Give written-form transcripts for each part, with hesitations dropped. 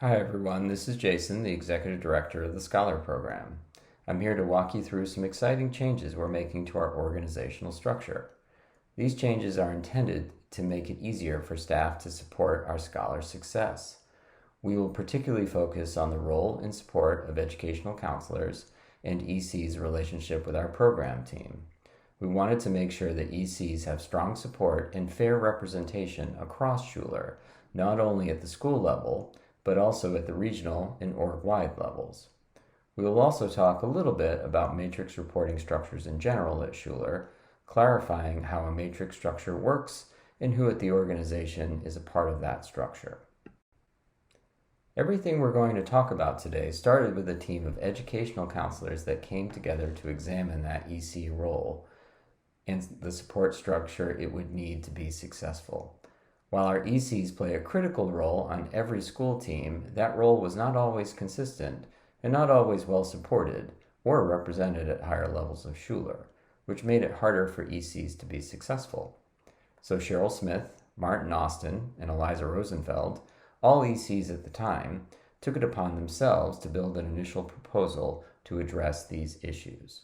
Hi everyone, this is Jason, the Executive Director of the Scholar Program. I'm here to walk you through some exciting changes we're making to our organizational structure. These changes are intended to make it easier for staff to support our scholar success. We will particularly focus on the role and support of educational counselors and EC's relationship with our program team. We wanted to make sure that ECs have strong support and fair representation across Schuler, not only at the school level, but also at the regional and org-wide levels. We will also talk a little bit about matrix reporting structures in general at Schuler, clarifying how a matrix structure works and who at the organization is a part of that structure. Everything we're going to talk about today started with a team of educational counselors that came together to examine that EC role and the support structure it would need to be successful. While our ECs play a critical role on every school team, that role was not always consistent and not always well supported or represented at higher levels of Schuler, which made it harder for ECs to be successful. So Cheryl Smith, Martin Austin, and Eliza Rosenfeld, all ECs at the time, took it upon themselves to build an initial proposal to address these issues.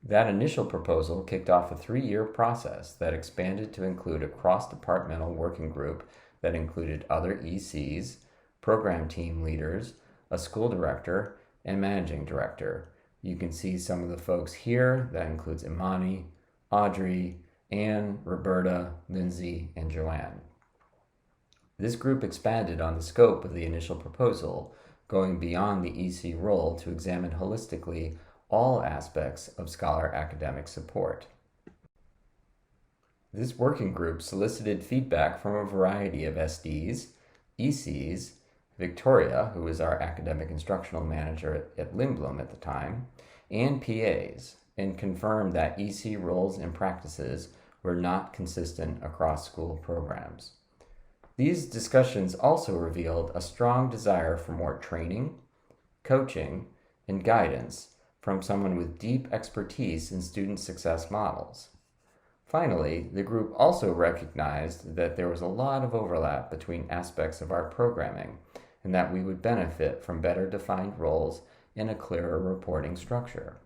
That initial proposal kicked off a 3-year process that expanded to include a cross-departmental working group that included other ECs, program team leaders, a school director, and managing director. You can see some of the folks here. That includes Imani, Audrey, Anne, Roberta, Lindsay, and Joanne. This group expanded on the scope of the initial proposal, going beyond the EC role to examine holistically all aspects of scholar academic support. This working group solicited feedback from a variety of SDs, ECs, Victoria, who was our academic instructional manager at Lindblom at the time, and PAs, and confirmed that EC roles and practices were not consistent across school programs. These discussions also revealed a strong desire for more training, coaching, and guidance from someone with deep expertise in student success models. Finally, the group also recognized that there was a lot of overlap between aspects of our programming and that we would benefit from better defined roles and a clearer reporting structure.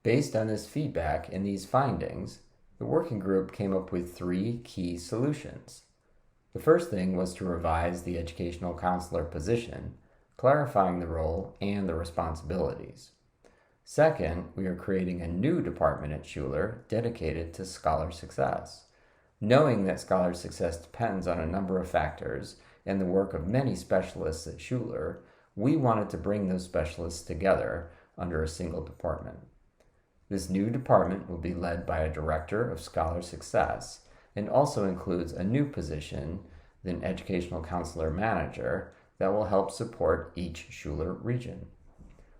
Based on this feedback and these findings, the working group came up with 3 key solutions. The first thing was to revise the educational counselor position, clarifying the role and the responsibilities. Second, we are creating a new department at Schuler dedicated to scholar success. Knowing that scholar success depends on a number of factors and the work of many specialists at Schuler, we wanted to bring those specialists together under a single department. This new department will be led by a director of scholar success and also includes a new position, the educational counselor manager, that will help support each Schuler region.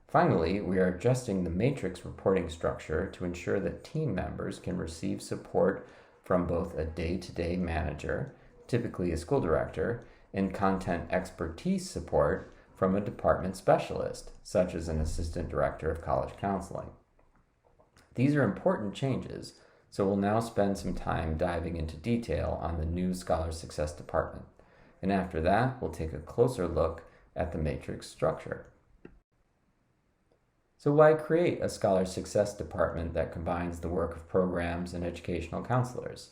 Finally, we are adjusting the matrix reporting structure to ensure that team members can receive support from both a day-to-day manager, typically a school director, and content expertise support from a department specialist, such as an assistant director of college counseling. These are important changes, so we'll now spend some time diving into detail on the new Scholar Success Department. And after that, we'll take a closer look at the matrix structure. So why create a Scholar Success Department that combines the work of programs and educational counselors?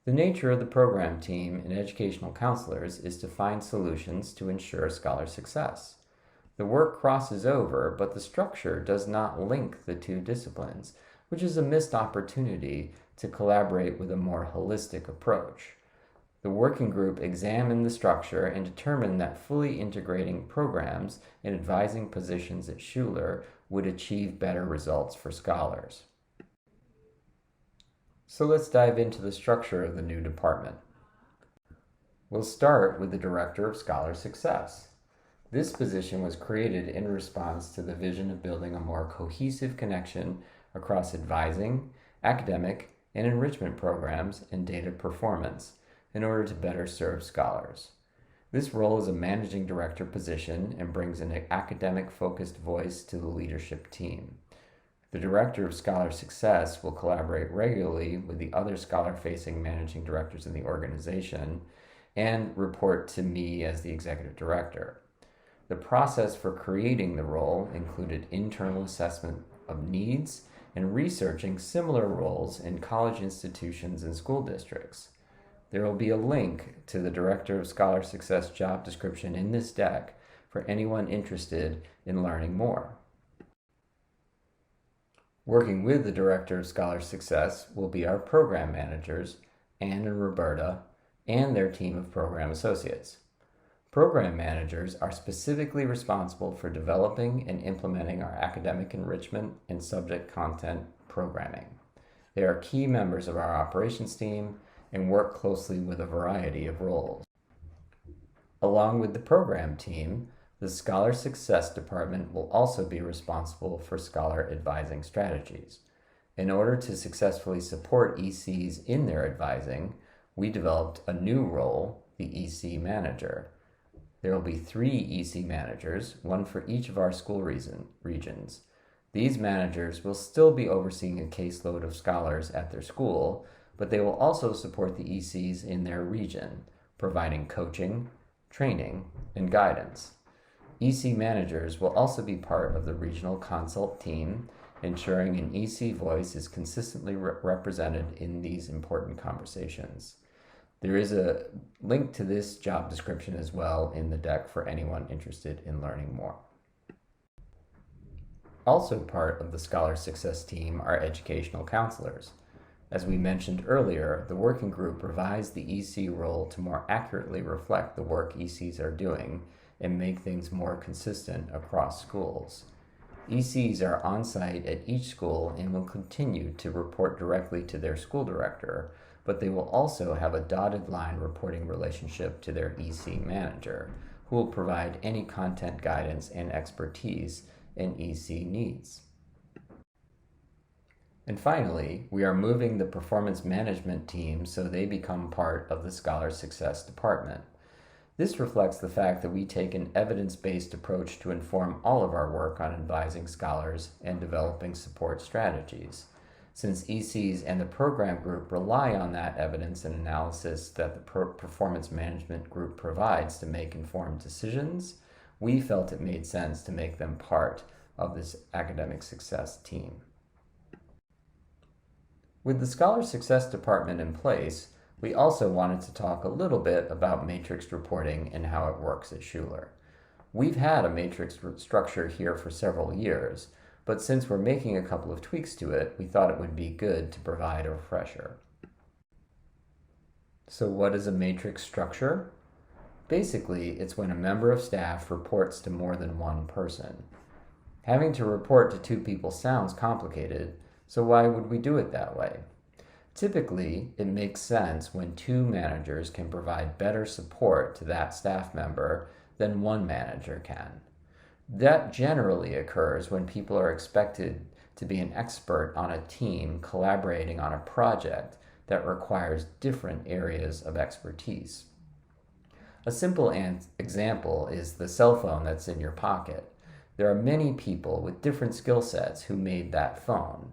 The nature of the program team and educational counselors is to find solutions to ensure scholar success. The work crosses over, but the structure does not link the 2 disciplines, which is a missed opportunity to collaborate with a more holistic approach. The working group examined the structure and determined that fully integrating programs and advising positions at Schuler would achieve better results for scholars. So let's dive into the structure of the new department. We'll start with the Director of Scholar Success. This position was created in response to the vision of building a more cohesive connection across advising, academic, and enrichment programs and data performance in order to better serve scholars. This role is a managing director position and brings an academic-focused voice to the leadership team. The Director of Scholar Success will collaborate regularly with the other scholar-facing managing directors in the organization and report to me as the executive director. The process for creating the role included internal assessment of needs and researching similar roles in college institutions and school districts. There will be a link to the Director of Scholar Success job description in this deck for anyone interested in learning more. Working with the Director of Scholar Success will be our program managers, Anne and Roberta, and their team of program associates. Program managers are specifically responsible for developing and implementing our academic enrichment and subject content programming. They are key members of our operations team and work closely with a variety of roles. Along with the program team, the Scholar Success Department will also be responsible for scholar advising strategies. In order to successfully support ECs in their advising, we developed a new role, the EC Manager. There will be 3 EC managers, one for each of our school regions. These managers will still be overseeing a caseload of scholars at their school, but they will also support the ECs in their region, providing coaching, training, and guidance. EC managers will also be part of the regional consult team, ensuring an EC voice is consistently represented in these important conversations. There is a link to this job description as well in the deck for anyone interested in learning more. Also part of the Scholar Success team are educational counselors. As we mentioned earlier, the working group revised the EC role to more accurately reflect the work ECs are doing and make things more consistent across schools. ECs are on site at each school and will continue to report directly to their school director, but they will also have a dotted line reporting relationship to their EC manager, who will provide any content guidance and expertise an EC needs. And finally, we are moving the performance management team so they become part of the Scholar Success Department. This reflects the fact that we take an evidence-based approach to inform all of our work on advising scholars and developing support strategies. Since ECs and the program group rely on that evidence and analysis that the performance management group provides to make informed decisions, we felt it made sense to make them part of this academic success team. With the Scholar Success Department in place, we also wanted to talk a little bit about matrix reporting and how it works at Schuler. We've had a matrix structure here for several years, but since we're making a couple of tweaks to it, we thought it would be good to provide a refresher. So what is a matrix structure? Basically, it's when a member of staff reports to more than one person. Having to report to 2 people sounds complicated, so why would we do it that way? Typically, it makes sense when 2 managers can provide better support to that staff member than 1 manager can. That generally occurs when people are expected to be an expert on a team collaborating on a project that requires different areas of expertise. A simple example is the cell phone that's in your pocket. There are many people with different skill sets who made that phone.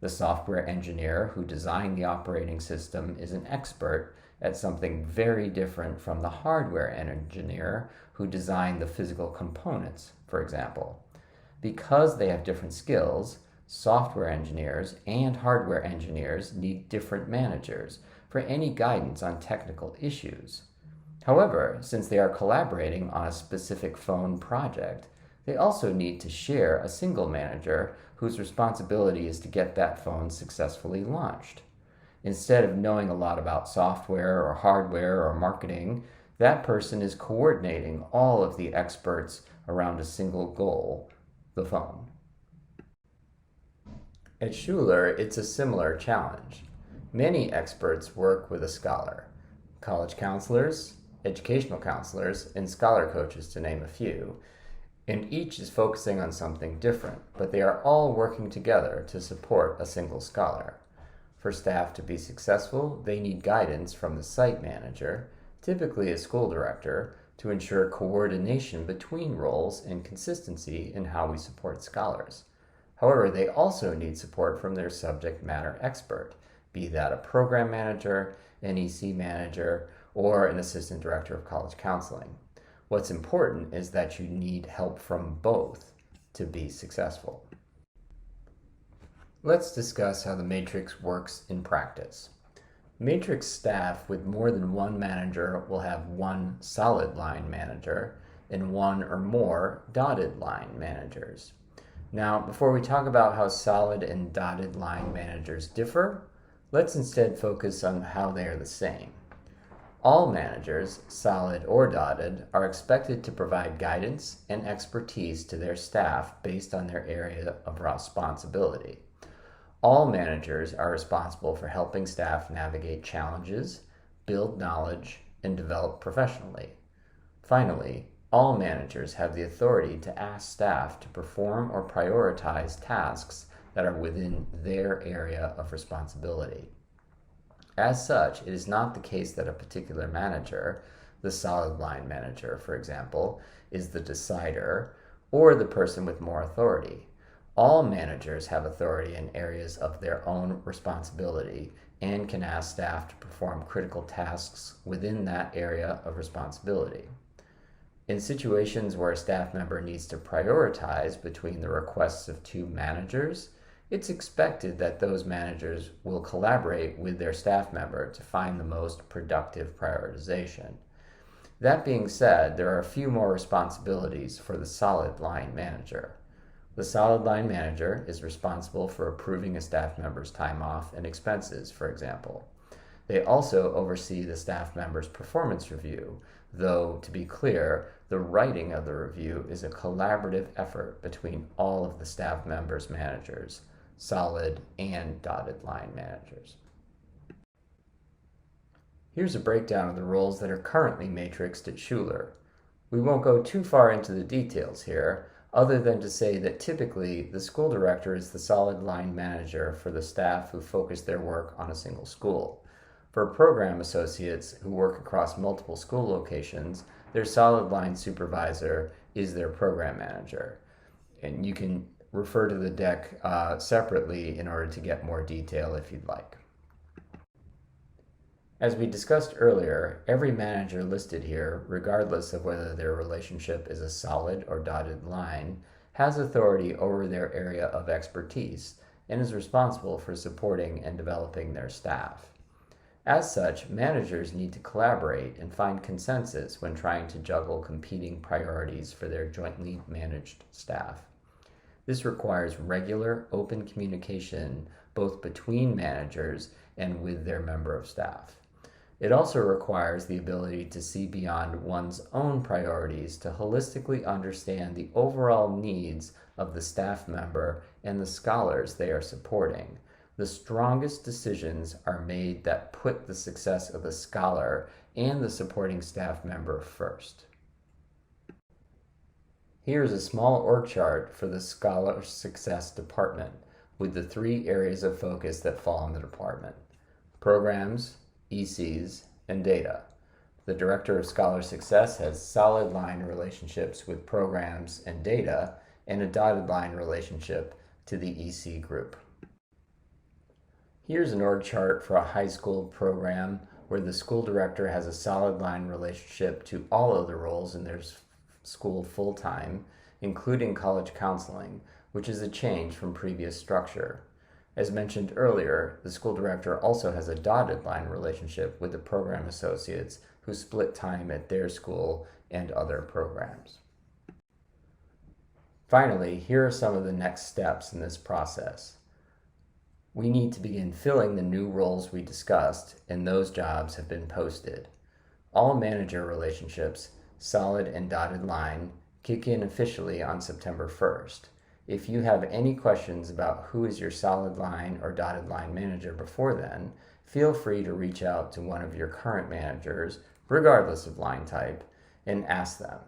The software engineer who designed the operating system is an expert at something very different from the hardware engineer who designed the physical components, for example. Because they have different skills, software engineers and hardware engineers need different managers for any guidance on technical issues. However, since they are collaborating on a specific phone project, they also need to share a single manager whose responsibility is to get that phone successfully launched. Instead of knowing a lot about software or hardware or marketing, that person is coordinating all of the experts around a single goal, the phone. At Schuler, it's a similar challenge. Many experts work with a scholar. College counselors, educational counselors, and scholar coaches, to name a few. And each is focusing on something different, but they are all working together to support a single scholar. For staff to be successful, they need guidance from the site manager, typically a school director, to ensure coordination between roles and consistency in how we support scholars. However, they also need support from their subject matter expert, be that a program manager, an EC manager, or an assistant director of college counseling. What's important is that you need help from both to be successful. Let's discuss how the matrix works in practice. Matrix staff with more than one manager will have one solid line manager and one or more dotted line managers. Now, before we talk about how solid and dotted line managers differ, let's instead focus on how they are the same. All managers, solid or dotted, are expected to provide guidance and expertise to their staff based on their area of responsibility. All managers are responsible for helping staff navigate challenges, build knowledge, and develop professionally. Finally, all managers have the authority to ask staff to perform or prioritize tasks that are within their area of responsibility. As such, it is not the case that a particular manager, the solid line manager, for example, is the decider or the person with more authority. All managers have authority in areas of their own responsibility and can ask staff to perform critical tasks within that area of responsibility. In situations where a staff member needs to prioritize between the requests of two managers, it's expected that those managers will collaborate with their staff member to find the most productive prioritization. That being said, there are a few more responsibilities for the solid line manager. The solid line manager is responsible for approving a staff member's time off and expenses, for example. They also oversee the staff member's performance review, though, to be clear, the writing of the review is a collaborative effort between all of the staff members' managers, solid and dotted line managers. Here's a breakdown of the roles that are currently matrixed at Schuler. We won't go too far into the details here, other than to say that typically the school director is the solid line manager for the staff who focus their work on a single school. For program associates who work across multiple school locations, their solid line supervisor is their program manager. And you can refer to the deck separately in order to get more detail if you'd like. As we discussed earlier, every manager listed here, regardless of whether their relationship is a solid or dotted line, has authority over their area of expertise and is responsible for supporting and developing their staff. As such, managers need to collaborate and find consensus when trying to juggle competing priorities for their jointly managed staff. This requires regular, open communication both between managers and with their member of staff. It also requires the ability to see beyond one's own priorities to holistically understand the overall needs of the staff member and the scholars they are supporting. The strongest decisions are made that put the success of the scholar and the supporting staff member first. Here's a small org chart for the Scholar Success Department with the 3 areas of focus that fall in the department: programs, ECs, and data. The Director of Scholar Success has solid line relationships with programs and data and a dotted line relationship to the EC group. Here's an org chart for a high school program where the school director has a solid line relationship to all of the roles in their school full-time, including college counseling, which is a change from previous structure. As mentioned earlier, the school director also has a dotted line relationship with the program associates who split time at their school and other programs. Finally, here are some of the next steps in this process. We need to begin filling the new roles we discussed, and those jobs have been posted. All manager relationships, solid and dotted line, kick in officially on September 1st. If you have any questions about who is your solid line or dotted line manager before then, feel free to reach out to one of your current managers, regardless of line type, and ask them.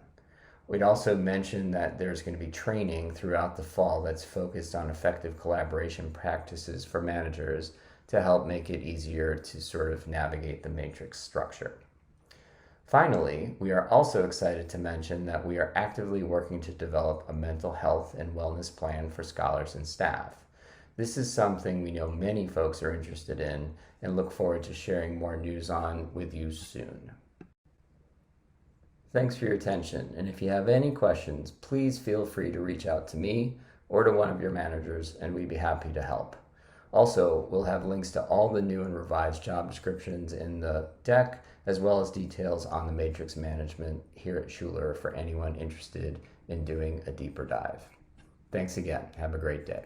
We'd also mention that there's going to be training throughout the fall that's focused on effective collaboration practices for managers to help make it easier to sort of navigate the matrix structure. Finally, we are also excited to mention that we are actively working to develop a mental health and wellness plan for scholars and staff. This is something we know many folks are interested in and look forward to sharing more news on with you soon. Thanks for your attention, and if you have any questions, please feel free to reach out to me or to one of your managers, and we'd be happy to help. Also, we'll have links to all the new and revised job descriptions in the deck, as well as details on the matrix management here at Schuler for anyone interested in doing a deeper dive. Thanks again. Have a great day.